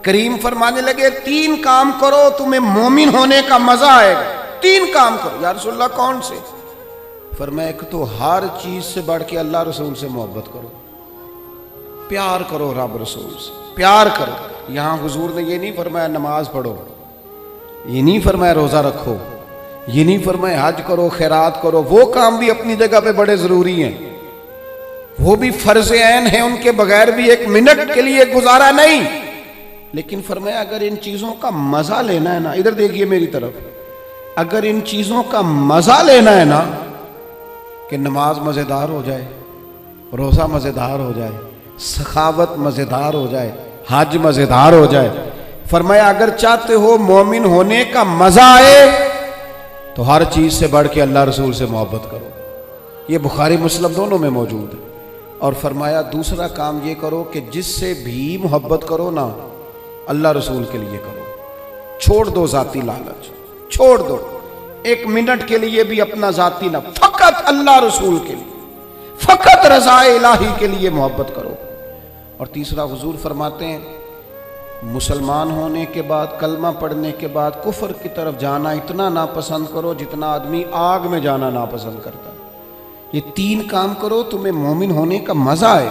کریم فرمانے لگے 3 کام کرو تمہیں مومن ہونے کا مزہ آئے گا. 3 کام کرو. یا رسول اللہ کون سے؟ فرمایا ایک تو ہر چیز سے بڑھ کے اللہ رسول سے محبت کرو، پیار کرو رب رسول سے، پیار کرو. یہاں حضور نے یہ نہیں فرمایا نماز پڑھو، یہ نہیں فرمایا روزہ رکھو، یہ نہیں فرمایا حج کرو، خیرات کرو. وہ کام بھی اپنی جگہ پہ بڑے ضروری ہیں، وہ بھی فرض عین ہیں، ان کے بغیر بھی 1 منٹ کے لیے گزارا نہیں. لیکن فرمایا اگر ان چیزوں کا مزہ لینا ہے نا، ادھر دیکھیے میری طرف، اگر ان چیزوں کا مزہ لینا ہے نا کہ نماز مزیدار ہو جائے، روزہ مزیدار ہو جائے، سخاوت مزیدار ہو جائے، حج مزیدار ہو جائے، فرمایا اگر چاہتے ہو مومن ہونے کا مزہ آئے تو ہر چیز سے بڑھ کے اللہ رسول سے محبت کرو. یہ بخاری مسلم دونوں میں موجود ہے. اور فرمایا دوسرا کام یہ کرو کہ جس سے بھی محبت کرو نا اللہ رسول کے لیے کرو. چھوڑ دو ذاتی لالچ، چھوڑ دو 1 منٹ کے لیے بھی اپنا ذاتی نہ، فقط اللہ رسول کے لیے، فقط رضا الہی کے لیے محبت کرو. اور تیسرا حضور فرماتے ہیں مسلمان ہونے کے بعد، کلمہ پڑھنے کے بعد کفر کی طرف جانا اتنا ناپسند کرو جتنا آدمی آگ میں جانا ناپسند کرتا ہے. یہ 3 کام کرو تمہیں مومن ہونے کا مزہ آئے.